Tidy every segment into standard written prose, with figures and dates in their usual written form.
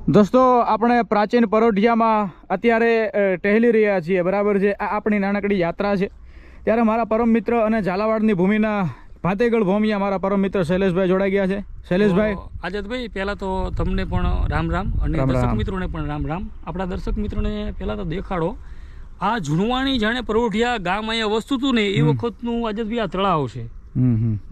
દોસ્તો આપણે પ્રાચીન પરોઢિયામાં અત્યારે ટહેલી રહ્યા છીએ, બરાબર છે। આ આપણી નાનકડી યાત્રા છે। ત્યારે મારા પરમ મિત્ર અને ઝાલાવાડની ભૂમિના ભાતેગળ ભોમિયા મારા પરમ મિત્ર શૈલેષભાઈ જોડાઈ ગયા છે। શૈલેષભાઈ, આઝાદભાઈ, પહેલા તો તમને પણ રામ રામ અને દર્શક મિત્રોને પણ રામ રામ। આપણા દર્શક મિત્રોને પહેલા તો દેખાડો આ ઝુણવાણી જાણે પરોઢિયા ગામ અહીંયા વસ્તુ હતું ને એ વખતનું આઝાદભાઈ આ તળાવ છે,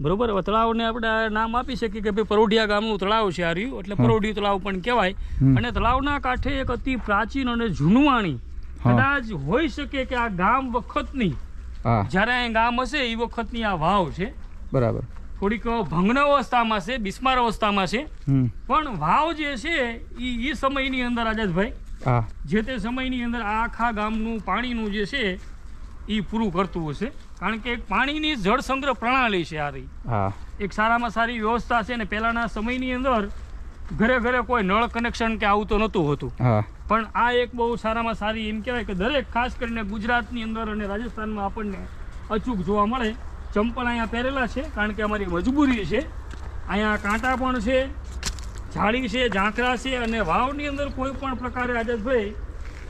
બરોબર। હવે તળાવને આપણે નામ આપી શકીએ કે ભાઈ પરોઢિયા ગામનું તળાવ છે આ રહ્યું, એટલે પરોઢિયું તળાવ પણ કહેવાય। અને તળાવના કાંઠે એક અતિ પ્રાચીન અને ઝુણવાણી કદાચ હોઈ શકે કે આ ગામ વખતની, જ્યારે અહીં ગામ હશે એ વખતની આ વાવ છે, બરાબર। થોડીક ભંગ્ન અવસ્થામાં છે, બિસ્માર અવસ્થામાં છે, પણ વાવ જે છે એ સમયની અંદર આઝાદભાઈ જે તે સમયની અંદર આખા ગામનું પાણીનું જે છે એ પૂરું કરતું હશે, કારણ કે એક પાણીની જળ સંગ્રહ પ્રણાલી છે આ રહી, એક સારામાં સારી વ્યવસ્થા છે। ને પહેલાના સમયની અંદર ઘરે ઘરે કોઈ નળ કનેક્શન કે આવું તો નહોતું હોતું, પણ આ એક બહુ સારામાં સારી એમ કહેવાય કે દરેક ખાસ કરીને ગુજરાતની અંદર અને રાજસ્થાનમાં આપણને અચૂક જોવા મળે। ચંપલ અહીંયા પહેરેલા છે કારણ કે અમારી મજબૂરી છે, અહીંયા કાંટા પણ છે, જાળી છે, ઝાંખરા છે, અને વાવની અંદર કોઈ પણ પ્રકારે આઝાદભાઈ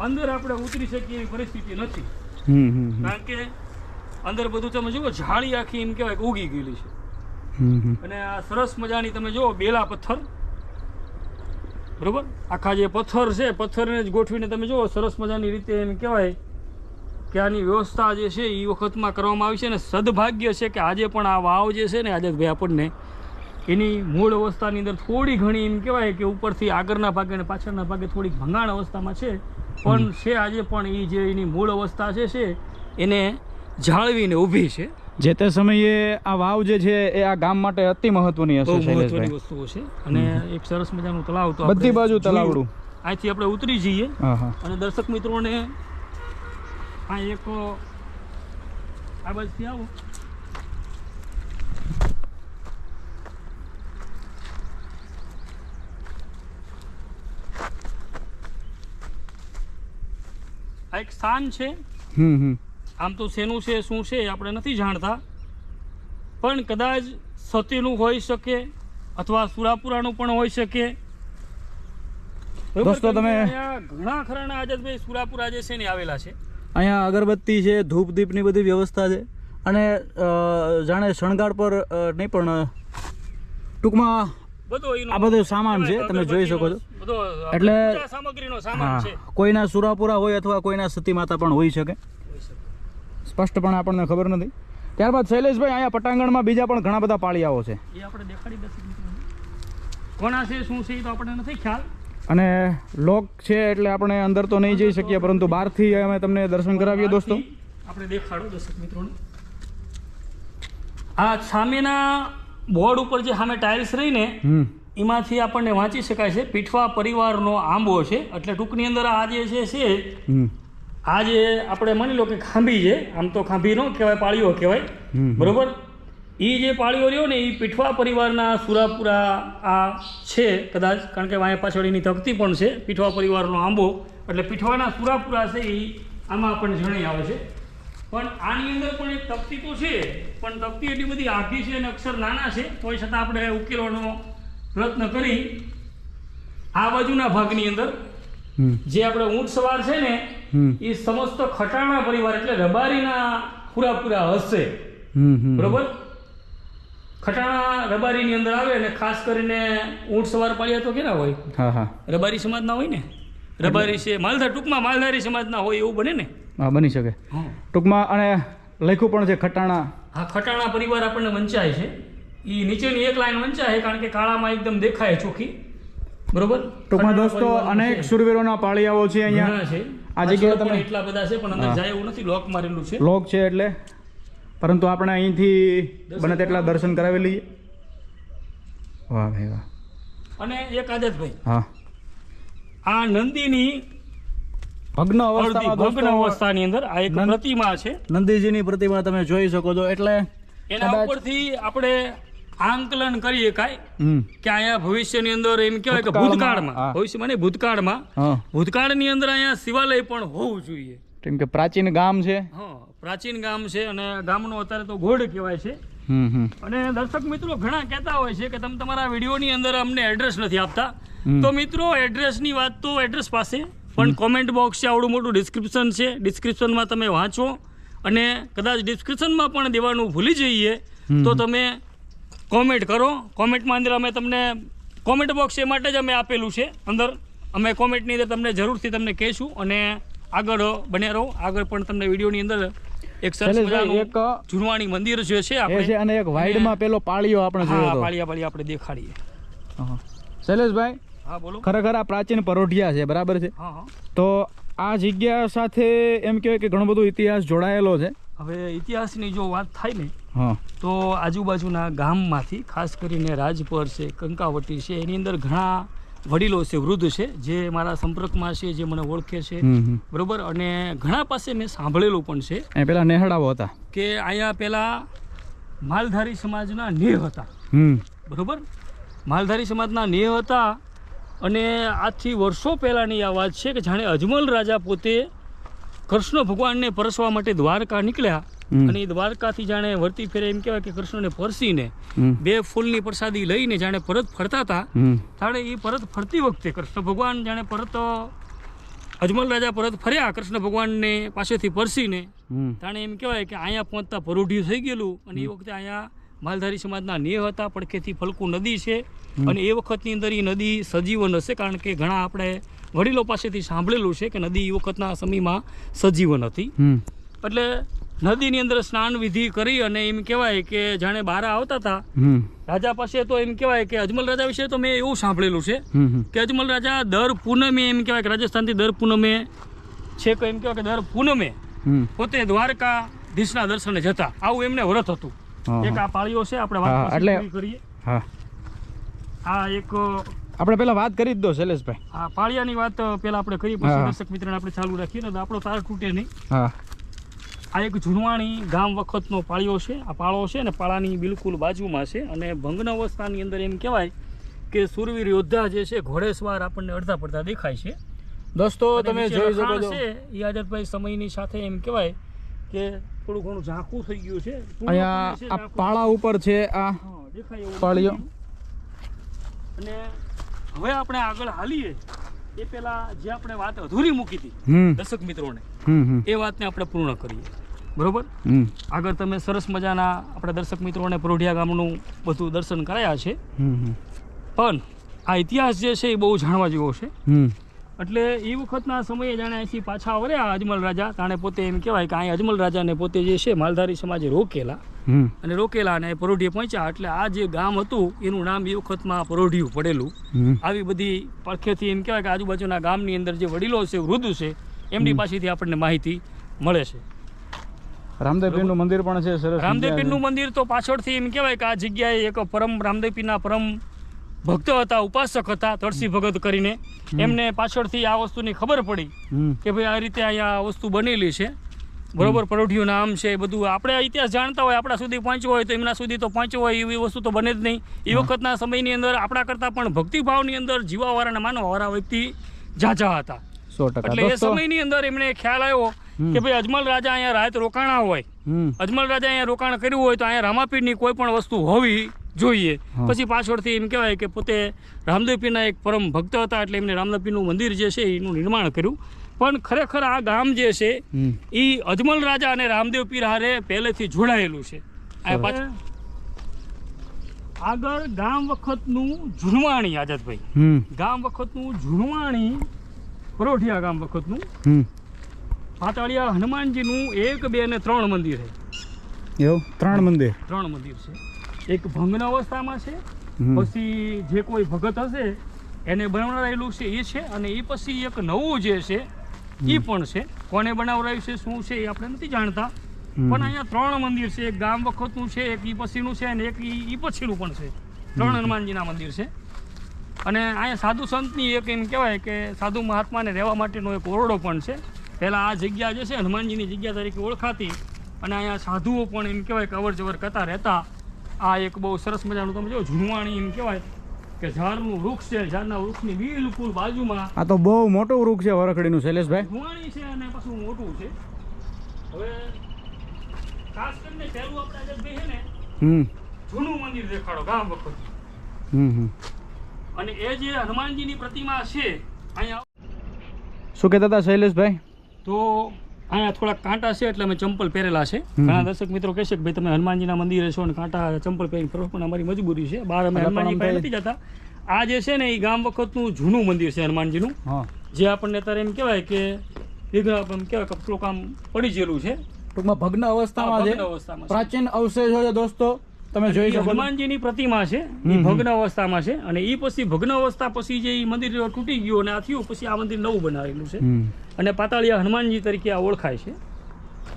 અંદર આપણે ઉતરી શકીએ એવી પરિસ્થિતિ નથી, કારણ કે અંદર બધું તમે જુઓ જાળી આખી એમ કહેવાય કે ઉગી ગયેલી છે। અને આ સરસ મજાની તમે જુઓ બેલા પથ્થર, બરોબર, આખા જે પથ્થર છે પથ્થરને જ ગોઠવીને તમે જુઓ સરસ મજાની રીતે એમ કહેવાય કે આની વ્યવસ્થા જે છે એ વખતમાં કરવામાં આવી છે। અને સદભાગ્ય છે કે આજે પણ આ વાવ જે છે ને આઝાદભાઈ આપણને એની મૂળ અવસ્થાની અંદર થોડી ઘણી એમ કહેવાય કે ઉપરથી આગળના ભાગે અને પાછળના ભાગે થોડીક ભંગાણ અવસ્થામાં છે, પણ છે આજે પણ એ જે એની મૂળ અવસ્થા છે એને જાળવીને ઊભી છે। જે તે સમયે આ વાવ જે છે એ આ ગામ માટે અતિ મહત્વની હશે, મહત્વની વસ્તુઓ છે। અને એક સરસ મજાનું તળાવ તો બધી બાજુ તળાવડું, અહીંથી આપણે ઉતરી જઈએ અને દર્શક મિત્રોને આ એક આ બાજુથી આવો, આ એક સ્થાન છે। આમ તો શેનું છે શું છે આપણે નથી જાણતા, પણ કદાચ સતીનું હોઈ શકે અથવા સુરાપુરાનું પણ હોઈ શકે। દોસ્તો તમે ઘણા ખરાના આઝાદભાઈ સુરાપુરા જે છે ને આવેલા છે। અહીંયા અગરબત્તી છે, ધૂપ દીપની બધી વ્યવસ્થા છે, અને જાણે શણગાર પર નહીં પણ ટૂંકમાં આ બધો સામાન છે, તમે જોઈ શકો છો। એટલે સામગ્રીનો સામાન છે, કોઈના સુરાપુરા હોય અથવા કોઈના સતી માતા પણ હોઈ શકે, સ્પષ્ટપણે આપણને ખબર નથી। ત્યારબાદ શૈલેષભાઈ અહીંયા પટાંગણમાં બીજા પણ ઘણા બધા પાળિયાઓ છે, એ આપણે દેખાડી દઈએ કોના છે શું છે એ તો આપણને નથી ખ્યાલ, અને લોક છે એટલે આપણે અંદર તો નહીં જઈ શકીએ, પરંતુ બહારથી અમે તમને દર્શન કરાવીએ। દોસ્તો આપણે દેખાડો દર્શક મિત્રોને આ સામેના બોર્ડ ઉપર જે સામે ટાઇલ્સ રહીને એમાંથી આપણને વાંચી શકાય છે પીઠવા પરિવારનો આંબો છે, એટલે ટૂંકની અંદર આ જે છે આ જે આપણે માની લો કે ખાંભી છે, આમ તો ખાંભી નો કહેવાય, પાળીઓ કહેવાય, બરોબર। એ જે પાળીઓ રહ્યો ને એ પીઠવા પરિવારના સુરાપુરા આ છે કદાચ, કારણ કે વાંયા પાછળ એની તકતી પણ છે, પીઠવા પરિવારનો આંબો, એટલે પીઠવાના સુરાપુરા છે એ આમાં આપણને જણાઈ આવે છે। પણ આની અંદર પણ એક તકતી તો છે, પણ તકતી એટલી બધી આખી છે અને અક્ષર નાના છે, તોય છતાં આપણે ઉકેલવાનો પ્રયત્ન કરી આ બાજુના ભાગની અંદર જે આપણે ઊંટ સવાર છે ને એ સમસ્ત ખટાણા પરિવાર એટલે રબારીના પૂરાપૂરા હશે, બરોબર। ખટાણા રબારીની અંદર આવે, અને ખાસ કરીને ઊંટ સવાર પાળિયા તો કેના હોય, રબારી સમાજના હોય ને, રબારી છે માલધાર, ટૂંકમાં માલધારી સમાજના હોય એવું બને ને, બની શકે ટૂંકમાં। અને લખ્યું પણ છે ખટાણા, હા, ખટાણા પરિવાર આપણને વંચાય છે, એ નીચેની એક લાઈન વંચાય કારણ કે કાળામાં એકદમ દેખાય ચોખ્ખી, બરોબર। ટૂંકમાં દોસ્તો અનેક શૂરવીરોના પાળિયાઓ છે અહીંયા છે, આ જગ્યાએ તમે એટલા બધા છે, પણ અંદર જાય એવું નથી, લોક મારેલું છે, લોક છે એટલે, પરંતુ આપણે અહીંથી બને તેટલા દર્શન કરાવી લઈએ। વાહ ભાઈ વાહ। અને એક આઝાદભાઈ, હા, આ નંદીની ભગ્ન અવસ્થાની અંદર આ એક પ્રતિમા છે, નંદીજીની પ્રતિમા તમે જોઈ શકો છો, એટલે એના ઉપરથી આપણે આંકલન કરી શકાય કે અહીંયા ભવિષ્યની અંદર એમ કહેવાય કે ભૂતકાળમાં, ભવિષ્યમાં નહીં ભૂતકાળમાં, ભૂતકાળની અંદર અહીંયા શિવાલય પણ હોવું જોઈએ, કેમ કે પ્રાચીન ગામ છે, પ્રાચીન ગામ છે, અને ગામનો અત્યારે તો ગોળ કહેવાય છે। અને દર્શક મિત્રો ઘણા કહેતા હોય છે કે તમે તમારા વિડીયોની અંદર અમને એડ્રેસ નથી આપતા, તો મિત્રો એડ્રેસની વાત તો એડ્રેસ પાસે, પણ કોમેન્ટ બોક્સ છે, આવડું મોટું ડિસ્ક્રિપ્શન છે, ડિસ્ક્રિપ્શનમાં તમે વાંચો અને કદાચ ડિસ્ક્રિપ્શનમાં પણ દેવાનું ભૂલી જઈએ તો તમે કોમેન્ટ કરો. કોમેન્ટમાં અંદર અમે તમને કોમેન્ટ બોક્સ એ માટે જ અમે આપેલું છે અંદર, અમે કોમેન્ટની અંદર તમને જરૂરથી તમને કહીશું અને આગળ બન્યા રહો. આગળ પણ તમને વિડીયોની અંદર એક સરસ મજાનું એક જુનવાણી મંદિર જે છે આપણે અને એક વાઇડમાં પેલો પાળિયો આપણે જોયો હતો. પાળિયા આપણે દેખાડીએ. શૈલેષભાઈ, હા બોલો. ખરેખર આ પ્રાચીન પરોઢિયા છે, બરાબર છે? તો આ જગ્યા સાથે એમ કહેવાય કે ઘણો બધો ઇતિહાસ જોડાયેલો છે. હવે ઇતિહાસની જો વાત થાય ને હા, તો આજુબાજુના ગામમાંથી ખાસ કરીને રાજપર છે, કંકાવટી છે, એની અંદર ઘણા વડીલો છે, વૃદ્ધ છે, જે મારા સંપર્કમાં છે, જે મને ઓળખે છે, બરોબર. અને ઘણા પાસે મેં સાંભળેલું પણ છે. એ પેલા નેહડાઓ હતા કે અહીંયા પેલા માલધારી સમાજના નેહ હતા, બરોબર. માલધારી સમાજના નેહ હતા અને આજથી વર્ષો પહેલાંની આ વાત છે કે જાણે અજમલ રાજા પોતે કૃષ્ણ ભગવાનને પરસવા માટે દ્વારકા નીકળ્યા અને એ દ્વારકાથી જાણે વર્તી ફેરે એમ કહેવાય કે કૃષ્ણને પરસીને 2 ફૂલની પ્રસાદી લઈને જાણે પરત ફરતા હતા. જાણે એ પરત ફરતી વખતે કૃષ્ણ ભગવાન જાણે પરત અજમલ રાજા પરત ફર્યા કૃષ્ણ ભગવાનને પાસેથી પરસીને, જાણે એમ કહેવાય કે અહીંયા પહોંચતા પરોઢિયું થઈ ગયેલું. અને એ વખતે અહીંયા માલધારી સમાજના નેહ હતા, પડખેથી ફલકુ નદી છે અને એ વખતની અંદર એ નદી સજીવન હશે, કારણ કે ઘણા આપણે વડીલો પાસેથી સાંભળેલું છે કે નદી એ વખતના સમયમાં સજીવન હતી. એટલે નદીની અંદર સ્નાન વિધિ કરી અને એમ કહેવાય કે જાણે બહાર આવતા હતા રાજા પાસે. તો એમ કહેવાય કે અજમલ રાજા વિશે તો મેં એવું સાંભળેલું છે કે અજમલ રાજા દર પૂનમે એમ કહેવાય કે રાજસ્થાનથી દર પૂનમે છે કે એમ કહેવાય કે દર પૂનમે પોતે દ્વારકાધીશના દર્શને જતા, આવું એમને વ્રત હતું. એક આ પાળીઓ છે, આપણે વાત કરીએ. આ એક આપણે પેલા વાત કરી જ દો શૈલેષભાઈ, આ પાળિયાની વાત પેલા આપણે કરી, પછી દર્શક મિત્રોને આપણે ચાલુ રાખીએ ને આપણો તાર તૂટે નહીં. આ એક જુનવાણી ગામ વખતનો પાળિયો છે. આ પાળો છે ને પાળાની બિલકુલ બાજુમાં છે અને ભંગ્ન અવસ્થાની અંદર એમ કહેવાય કે સુરવીર યોદ્ધા જે છે ઘોડેસવાર આપણને અડધા પડતા દેખાય છે. દોસ્તો તમે જોઈ શકો છો એ આઝાદભાઈ સમયની સાથે એમ કહેવાય કે થોડું ઘણું ઝાંખું થઈ ગયું છે. અહીંયા આ પાળા ઉપર છે આ પાળિયો. અને હવે આપણે આગળ હાલીએ એ પેલા જે આપણે વાત અધૂરી મૂકી હતી દર્શક મિત્રોને, એ વાતને આપણે પૂર્ણ કરીએ, બરોબર. આગળ તમે સરસ મજાના આપણા દર્શક મિત્રોને પરોઢિયા ગામનું બધું દર્શન કરાયા છે, પણ આ ઇતિહાસ જે છે એ બહુ જાણવા જેવો છે. એટલે એ વખતના સમયે જાણે અહીંથી પાછા વર્યા અજમલ રાજા, તાણે પોતે એમ કહેવાય કે અહીં અજમલ રાજાને પોતે જે છે માલધારી સમાજે રોકેલા અને પરોઢિયે પહોંચ્યા. એટલે આ જે ગામ હતું એનું નામ એ વખતમાં પરોઢિયું પડેલું. આવી બધી પડખેથી એમ કહેવાય કે આજુબાજુના ગામની અંદર જે વડીલો છે, વૃદ્ધ છે, એમની પાસેથી આપણને માહિતી મળે છે. રામદેવપીરનું મંદિર પણ છે સરસ. રામદેવપીરનું મંદિર તો પાછળથી એમ કહેવાય કે આ જગ્યાએ એક પરમ રામદેવપીરના પરમ ભક્ત હતા, ઉપાસક હતા, તળસી ભગત કરીને. એમને પાછળથી આ વસ્તુની ખબર પડી કે ભાઈ આ રીતે અહીંયા વસ્તુ બનેલી છે, બરોબર. પરોઢિયું નામ છે, બધું આપણે ઇતિહાસ જાણતા હોય, આપણા સુધી પહોંચ્યો હોય તો એમના સુધી તો પહોંચ્યો હોય એવી વસ્તુ તો બને જ નહીં. એ વખતના સમયની અંદર આપણા કરતાં પણ ભક્તિભાવની અંદર જીવાવાળા અને માનવવાળા વ્યક્તિ ઝાઝા હતા. એટલે એ સમયની અંદર એમને ખ્યાલ આવ્યો કે ભાઈ અજમલ રાજા અહીંયા રાત રોકાણા હોય, અજમલ રાજા અહીંયા રોકાણ કર્યું હોય તો અહીંયા રામાપીરની કોઈ પણ વસ્તુ હોવી જોઈએ. પછી પાછળથી એમ કહેવાય કે પોતે રામદેવપીરના એક પરમ ભક્ત હતા, એટલે એમને રામદેવપીરનું મંદિર જે છે એનું નિર્માણ કર્યું. પણ ખરેખર આ ગામ જે છે એ અજમલ રાજા અને રામદેવપીર હારે પહેલેથી જોડાયેલું છે. આગળ ગામ વખતનું જુનવાણી, આઝાદભાઈ ગામ વખતનું જુનવાણી પરોઢિયા ગામ વખતનું પાતાળિયા હનુમાનજીનું 1, 2 અને 3 મંદિર છે. એવું 3 મંદિર છે. એક ભંગ્ન અવસ્થામાં છે, પછી જે કોઈ ભગત હશે એને બનાવડાયેલું છે એ છે, અને એ પછી એક નવું જે છે એ પણ છે. કોને બનાવડાયું છે શું છે એ આપણે નથી જાણતા, પણ અહીંયા 3 મંદિર છે. એક ગામ વખતનું છે, એક ઈ પછીનું છે અને એક ઈ પછીનું પણ છે. 3 હનુમાનજીના મંદિર છે. અને અહીંયા સાધુ સંતની એક એમ કહેવાય કે સાધુ મહાત્માને રહેવા માટેનો એક ઓરડો પણ છે. પહેલાં આ જગ્યા જે છે હનુમાનજીની જગ્યા તરીકે ઓળખાતી, અને અહીંયા સાધુઓ પણ એમ કહેવાય કે અવર જવર કરતા રહેતા. આ એક બહુ સરસ મજાનું તમે જો જુનવાણી એમ કહેવાય કે ઝાડનું વૃક્ષ છે, ઝાડના વૃક્ષની બિલકુલ બાજુમાં. આ તો બહુ મોટું વૃક્ષ છે વરખડીનું શૈલેષભાઈ. જુનવાણી છે અને પાછું મોટું છે. હવે ખાસ કરીને પહેલું આપણે આજે છે ને જૂનું મંદિર દેખાડો ગામ વખત. અને એ જે હનુમાનજીની પ્રતિમા છે અહીંયા શું કહેતા હતા શૈલેષભાઈ? તો અહીંયા થોડા કાંટા છે એટલે અમે ચંપલ પહેરેલા છે. ઘણા દર્શક મિત્રો કહેશે કે ભાઈ તમે હનુમાનજીના મંદિરે છો અને કાંટા ચંપલ પહેરીને ફરો, પણ અમારી મજબૂરી છે. બહાર અમે હનુમાનજી પાસે નથી જતા. આ જે છે ને એ ગામ વખતનું જૂનું મંદિર છે હનુમાનજીનું, હા, જે આપણને અત્યારે એમ કહેવાય કે વિઘ્ન કહેવાય કે થોડું કામ પડી ગયેલું છે. ટૂંકમાં ભગ્ન અવસ્થામાં છે, ભગ્ન અવસ્થામાં છે. પ્રાચીન અવશેષો છે દોસ્તો, તમે જોઈ શકો છો. હનુમાનજીની પ્રતિમા છે એ ભગ્ન અવસ્થામાં છે, અને એ પછી ભગ્ન અવસ્થા પછી જે ઈ મંદિર તૂટી ગયું અને આ થયું પછી આ મંદિર નવું બનાવેલું છે, અને પાતાળિયા હનુમાનજી તરીકે આ ઓળખાય છે.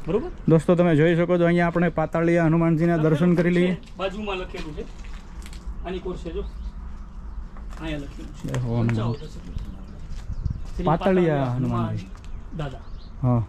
બરોબર દોસ્તો, તમે જોઈ શકો છો અહીંયા આપણે પાતાળિયા હનુમાનજીના દર્શન કરી લઈએ. બાજુમાં લખેલું છે, આની કોર છે જો અહીંયા લખેલું છે ઓહો, પંચાવન દશક. શ્રી પાતાળિયા હનુમાનજી દાદા. હા,